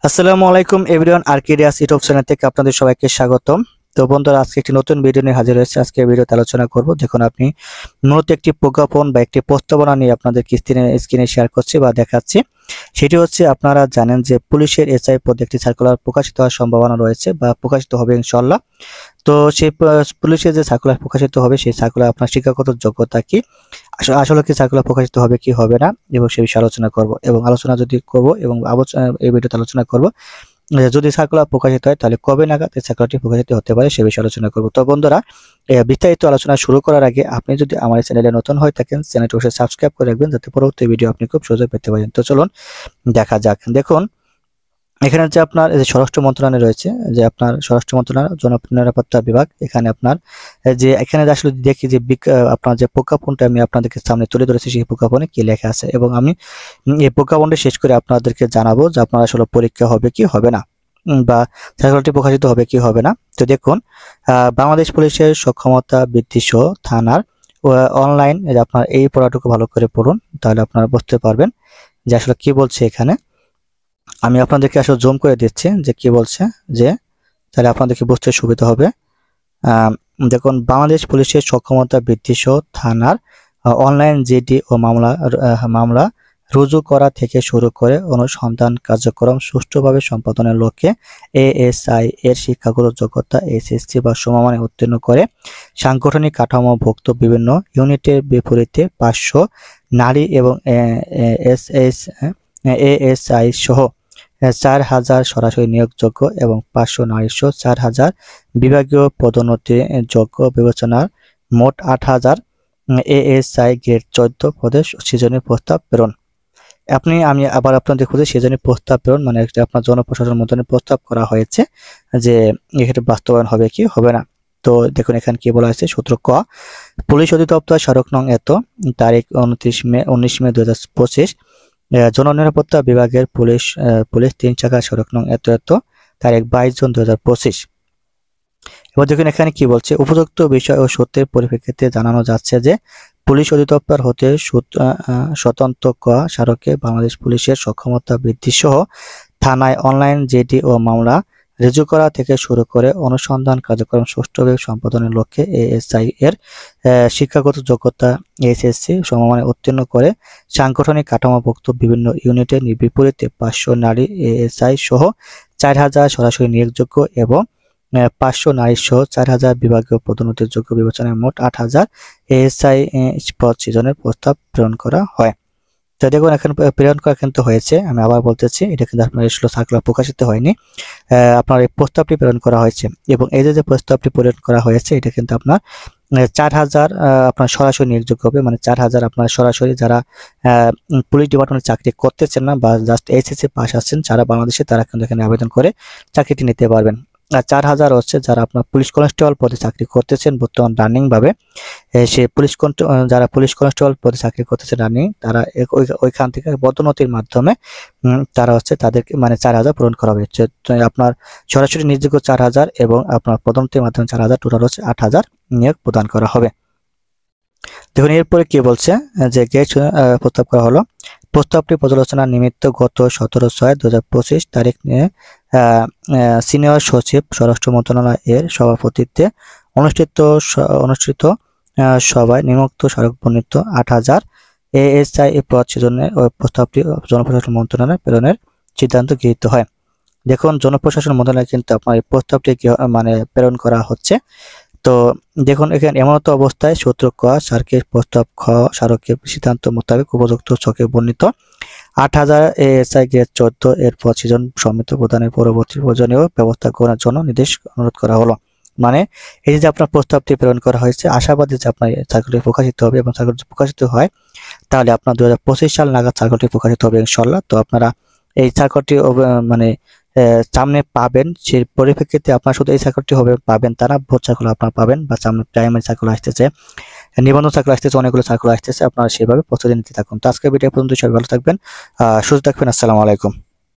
আসসালামু আলাইকুম everyone, আর্কেডিয়াস YouTube channel থেকে আপনাদের সবাইকে স্বাগতম। তো বন্ধুরা, আজকে একটি নতুন ভিডিও নিয়ে হাজির হয়েছে। আজকে ভিডিওতে আলোচনা করব, দেখুন আপনি মূলত একটি প্রজ্ঞাপন বা একটি প্রস্তাবনা নিয়ে আপনাদের স্ক্রিনে শেয়ার করছি বা দেখাচ্ছি। সেটি হচ্ছে, আপনারা জানেন যে পুলিশের এসআই পদে একটি সার্কুলার প্রকাশিত হওয়ার সম্ভাবনা রয়েছে বা প্রকাশিত হবে ইনশাআল্লাহ। তো সেই পুলিশের যে সার্কুলার প্রকাশিত হবে, সেই সার্কুলার আপনার শিক্ষাগত যোগ্যতা কি, আসলে কি সার্কুলার প্রকাশিত হবে কি হবে না, এবং সে বিষয়ে আলোচনা করব। এবং আলোচনা যদি করব এবং এই ভিডিওতে আলোচনা করব যদি সার্কুলার প্রকাশিত হয় তাহলে কবে নাগাদ এই সার্কুলারটি প্রকাশিত হতে পারে সে বিষয়ে আলোচনা করব। তো বন্ধুরা, বিস্তারিত আলোচনা শুরু করার আগে আপনি যদি আমার চ্যানেলে নতুন হয়ে থাকেন, চ্যানেলটি অবশ্যই সাবস্ক্রাইব করে রাখবেন যাতে পরবর্তী ভিডিও আপনি খুব সহজে পেতে পারেন। তো চলুন দেখা যাক। দেখুন, এখানে যে আপনার স্বরাষ্ট্র মন্ত্রণালয় রয়েছে, যে আপনার স্বরাষ্ট্র মন্ত্রণালয় জননিরাপত্তা বিভাগ, এখানে আপনার যে এখানে আসলে দেখি যে আপনার যে প্রজ্ঞাপনটা আমি আপনাদেরকে সামনে তুলে ধরেছি, সেই প্রজ্ঞাপনে কি লেখা আছে, এবং আমি এই প্রজ্ঞাপনটা শেষ করে আপনাদেরকে জানাবো যে আপনার আসলে পরীক্ষা হবে কি হবে না, বা সার্কুলারটি প্রকাশিত হবে কি হবে না। তো দেখুন, বাংলাদেশ পুলিশের সক্ষমতা বৃদ্ধি সহ থানার অনলাইন, আপনার এই পড়াটুকু ভালো করে পড়ুন, তাহলে আপনারা বুঝতে পারবেন যে আসলে কি বলছে এখানে। আমি আপনাদেরকে আসলে জুম করে দিচ্ছি যে কি বলছে, যে তাহলে আপনাদেরকে বুঝতে সুবিধা হবে। দেখুন, বাংলাদেশ পুলিশের সক্ষমতা বৃদ্ধি সহ থানার অনলাইন জিডি ও মামলা রুজু করা থেকে শুরু করে অনুসন্ধান কার্যক্রম সুষ্ঠুভাবে সম্পাদনের লক্ষ্যে এএসআই এর শিক্ষাগত যোগ্যতা এসএসসি বা সমমানে উত্তীর্ণ করে সাংগঠনিক কাঠামোভুক্ত বিভিন্ন ইউনিটের বিপরীতে 500 নারী এবং এএসআই সহ 4000 সরাসরি নিয়োগযোগ্য এবং 500 নারী সহ 4000 বিভাগীয় পদোন্নতি যোগ্য বিবেচনার মোট 8000 এএসআই গ্রেড 14 পদে সৃজনী প্রস্তাব প্রেরণ। আমি আবার আপনাদের খুঁজে সৃজনী প্রস্তাব প্রেরণ মানে আপনার জনপ্রশাসন মন্ত্রণালয়ের প্রস্তাব করা হয়েছে যে এক্ষেত্রে বাস্তবায়ন হবে কি হবে না। তো দেখুন এখানে কি বলা হয়েছে, সূত্র ক, পুলিশ অধিদপ্তর সড়ক নং এত, তারিখ 19 মে 2025, জননিরাপত্তা বিভাগের পুলিশ 3 শাখা সড়ক নং এত এত, তারিখ 22 জুন 2025। এবার দেখুন এখানে কি বলছে, উপযুক্ত বিষয় ও সত্যের পরিপ্রেক্ষিতে জানানো যাচ্ছে যে পুলিশ অধিদপ্তর হতে স্বতন্ত্র ক স্মারকে বাংলাদেশ পুলিশের সক্ষমতা বৃদ্ধি সহ থানায় অনলাইন জিডি ও মামলা রিজু করা থেকে শুরু করে অনুসন্ধান কার্যক্রম সুষ্ঠুভাবে সম্পাদনের লক্ষ্যে এএসআই এর শিক্ষাগত যোগ্যতা এসএসসি সমমানে উত্তীর্ণ করে সাংগঠনিক কাঠামোভুক্ত বিভিন্ন ইউনিটের বিপরীতে 500 নারী এএসআই সহ 4000 সরাসরি নিয়োগযোগ্য এবং 500 নারী সহ 4000 বিভাগীয় পদোন্নতির যোগ্য বিবেচনায় মোট 8000 এএসআই পদ সৃজনের প্রস্তাব প্রেরণ করা হয়। তো দেখুন এখানে প্রেরণ করা কিন্তু হয়েছে, আমি আবার বলতেছি, এটা কিন্তু আপনার সার্কুলার প্রকাশিত হয়নি, আপনার এই প্রস্তাবটি প্রেরণ করা হয়েছে। এবং এই যে প্রস্তাবটি প্রেরণ করা হয়েছে এটা কিন্তু আপনার 4000 আপনার সরাসরি নিয়োগযোগ্য হবে, মানে 4000 আপনার সরাসরি যারা পুলিশ ডিপার্টমেন্টে চাকরি করতেছেন না বা জাস্ট এসএসসি পাস আছেন যারা বাংলাদেশে, তারা কিন্তু এখানে আবেদন করে চাকরিটি নিতে পারবেন। আর 4000 হচ্ছে যারা আপনার পুলিশ কনস্টেবল পদে চাকরি করতেছেন বর্তমান রানিং ভাবে, সে যারা পুলিশ কনস্টেবল পদে চাকরি করতেছেন রানিং, তারা ওইখান থেকে পদোন্নতির মাধ্যমে তারা হচ্ছে তাদেরকে মানে 4000 পূরণ করা হবে। আপনার সরাসরি নিয়োগযোগ্য 4000 এবং আপনার পদোন্নতির মাধ্যমে 4000, টোটাল হচ্ছে 8000 নিয়োগ প্রদান করা হবে। দেখুন এরপরে কি বলছে, যে গেট প্রস্তাব করা হলো, প্রস্তাবটি পর্যালোচনার নিমিত্ত গত 17/6/2025 তারিখ নিয়ে সিনিয়র সচিব স্বরাষ্ট্র মন্ত্রণালয় এর সভাপতিত্বে অনুষ্ঠিত সভায় নিম্নোক্ত স্মারক বর্ণিত 8000 এএসআই পদ সৃজনের প্রস্তাবটি জনপ্রশাসন মন্ত্রণালয় প্রেরণের সিদ্ধান্ত গৃহীত হয়। দেখুন জনপ্রশাসন মন্ত্রণালয় কিন্তু আপনার এই প্রস্তাবটি মানে প্রেরণ করা হচ্ছে। তো দেখুন এখানে এমনত অবস্থায় সূত্র ক স্মারকের প্রস্তাব খ স্মারকের সিদ্ধান্ত মোতাবেক উপযুক্ত ছকে বর্ণিত 8000 এএসআই গ্রেড 14 এর পদ সৃজন সমিত প্রদানের পরবর্তী প্রয়োজনীয় ব্যবস্থা গ্রহণের জন্য নির্দেশ অনুরোধ করা হলো। মানে এই যে আপনার প্রস্তাবটি প্রেরণ করা হয়েছে, আশাবাদী যে আপনার সার্কুলারটি প্রকাশিত হবে, এবং সার্কুলারটি প্রকাশিত হয় তাহলে আপনার 2025 সাল নাগাদ সার্কুলারটি প্রকাশিত হবে ইনশাআল্লাহ। তো আপনারা এই সার্কুলারটি মানে সামনে পাবেন, সেই পরিপ্রেক্ষিতে আপনার শুধু এই সার্কুলারটি হবে পাবেন তা না, ভোট সার্কুলার আপনারা পাবেন, বা সামনে প্রাইমারি সার্কুলার আসতেছে, নিবন্ধন সার্কুলার আসতেছে, অনেকগুলো সার্কুলার আসতেছে, আপনারা সেভাবে প্রস্তুতি নিতে থাকুন। তো আজকের ভিডিও পর্যন্ত সবাই ভালো থাকবেন, সুস্থ থাকবেন। আসসালামু আলাইকুম।